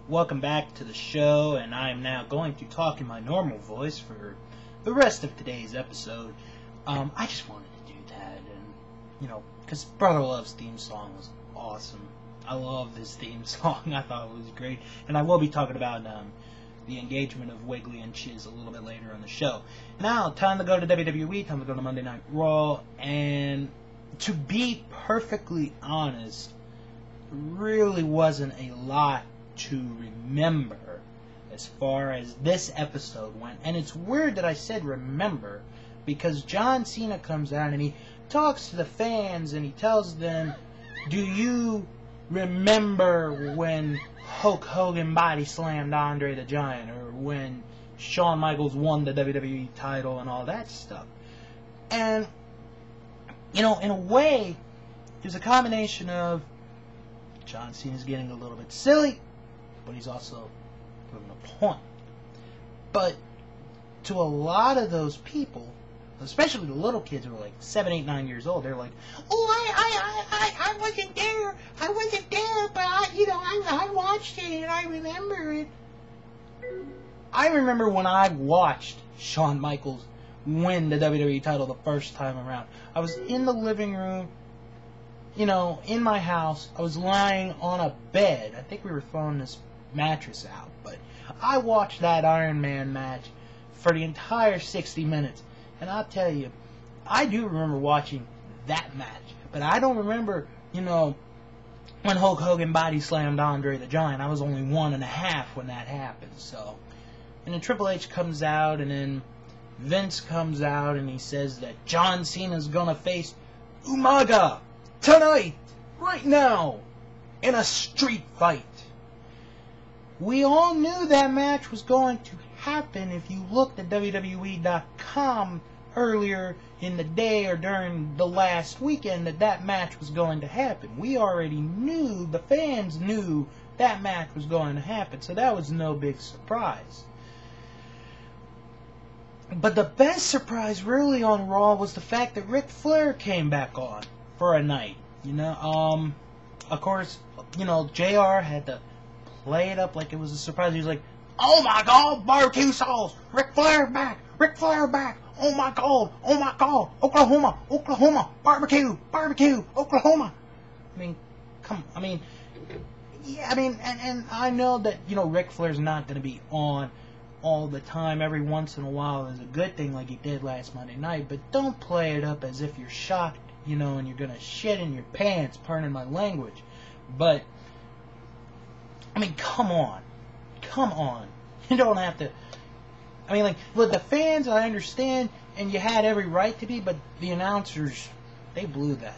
Welcome back to the show, and I am now going to talk in my normal voice for the rest of today's episode. I just wanted to do that, and, because Brother Love's theme song was awesome. I love this theme song. I thought it was great, and I will be talking about the engagement of Wiggly and Chiz a little bit later on the show. Now, time to go to WWE, time to go to Monday Night Raw, and to be perfectly honest, really wasn't a lot to remember as far as this episode went. And it's weird that I said remember, because John Cena comes out and he talks to the fans and he tells them, do you remember when Hulk Hogan body slammed Andre the Giant, or when Shawn Michaels won the WWE title and all that stuff? And, in a way, there's a combination of John Cena's getting a little bit silly, but he's also proving a point. But to a lot of those people, especially the little kids who are like 7, 8, 9 years old, they're like, oh, I wasn't there. I wasn't there, but I watched it and I remember it. I remember when I watched Shawn Michaels win the WWE title the first time around. I was in the living room, in my house. I was lying on a bed. I think we were throwing this mattress out, but I watched that Iron Man match for the entire 60 minutes. And I'll tell you, I do remember watching that match, but I don't remember, when Hulk Hogan body slammed Andre the Giant. I was only 1.5 when that happened. So, and then Triple H comes out, and then Vince comes out, and he says that John Cena's gonna face Umaga tonight, right now, in a street fight. We all knew that match was going to happen if you looked at WWE.com earlier in the day or during the last weekend, that match was going to happen. We already knew, the fans knew that match was going to happen, so that was no big surprise. But the best surprise really on Raw was the fact that Ric Flair came back on for a night. Of course, JR had to play it up like it was a surprise. He was like, oh my God, barbecue sauce, Ric Flair back, oh my God, Oklahoma, barbecue, Oklahoma. And I know that, Ric Flair's not going to be on all the time. Every once in a while is a good thing, like he did last Monday night, but don't play it up as if you're shocked, and you're going to shit in your pants, pardon my language. But, come on. You don't have to. With the fans, I understand, and you had every right to be, but the announcers, they blew that.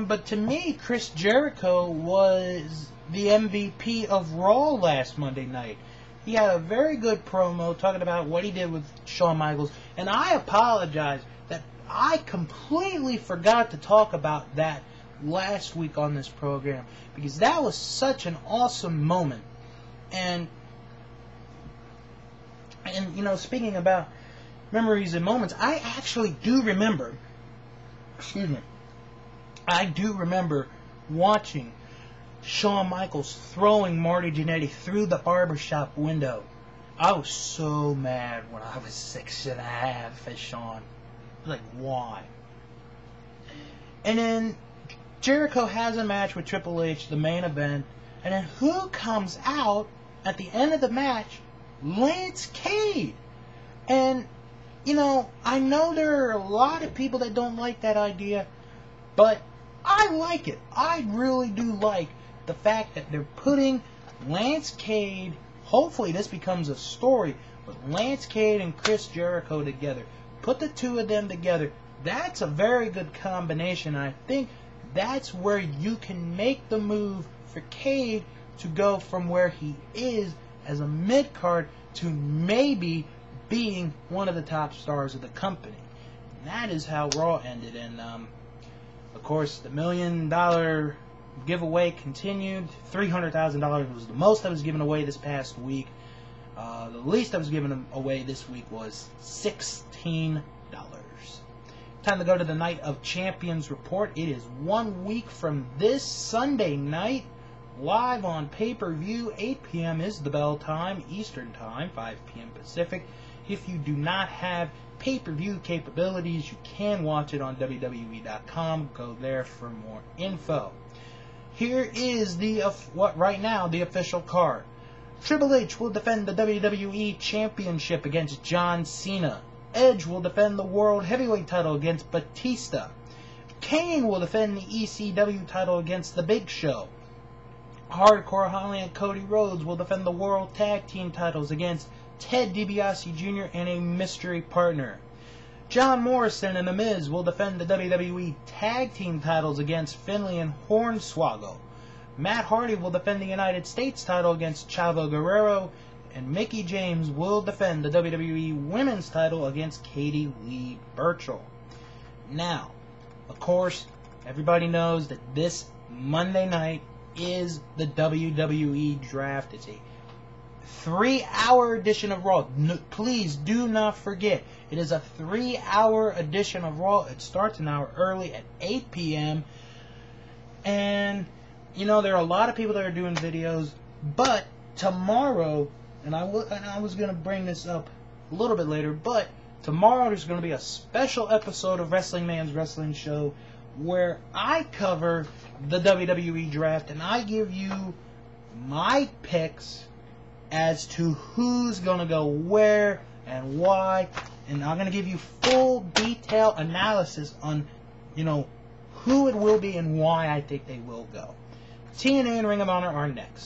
But to me, Chris Jericho was the MVP of Raw last Monday night. He had a very good promo talking about what he did with Shawn Michaels, and I apologize that I completely forgot to talk about that last week on this program, because that was such an awesome moment. And speaking about memories and moments, I actually do remember, I do remember watching Shawn Michaels throwing Marty Jannetty through the barbershop window. I was so mad when I was 6.5 at Shawn. I was like, why? And then Jericho has a match with Triple H, the main event, and then who comes out at the end of the match? Lance Cade. And, I know there are a lot of people that don't like that idea, but I like it. I really do like the fact that they're putting Lance Cade, hopefully this becomes a story, but Lance Cade and Chris Jericho together. Put the two of them together. That's a very good combination, and I think that's where you can make the move for Cade to go from where he is as a mid-card to maybe being one of the top stars of the company. And that is how Raw ended. And, of course, the $1 million giveaway continued. $300,000 was the most that was given away this past week. The least that was given away this week was $16. Time to go to the Night of Champions report. It is 1 week from this Sunday night live on pay-per-view. 8 p.m. is the bell time, Eastern Time, 5 p.m. Pacific. If you do not have pay-per-view capabilities, you can watch it on WWE.com. Go there for more info. Here is the official card. Triple H will defend the WWE Championship against John Cena. Edge will defend the World Heavyweight title against Batista. Kane will defend the ECW title against The Big Show. Hardcore Holly and Cody Rhodes will defend the World Tag Team titles against Ted DiBiase Jr. and a mystery partner. John Morrison and The Miz will defend the WWE Tag Team titles against Finlay and Hornswoggle. Matt Hardy will defend the United States title against Chavo Guerrero, and Mickie James will defend the WWE Women's title against Katie Lee Burchill. Now, of course, everybody knows that this Monday night is the WWE Draft. It's a 3-hour edition of Raw. No, please do not forget, it is a 3-hour edition of Raw. It starts an hour early at 8 p.m. And you know, there are a lot of people that are doing videos, but tomorrow, and I was going to bring this up a little bit later, but tomorrow there's going to be a special episode of Wrestling Man's Wrestling Show where I cover the WWE Draft and I give you my picks as to who's going to go where and why, and I'm going to give you full detailed analysis on, you know, who it will be and why I think they will go. TNA and Ring of Honor are next.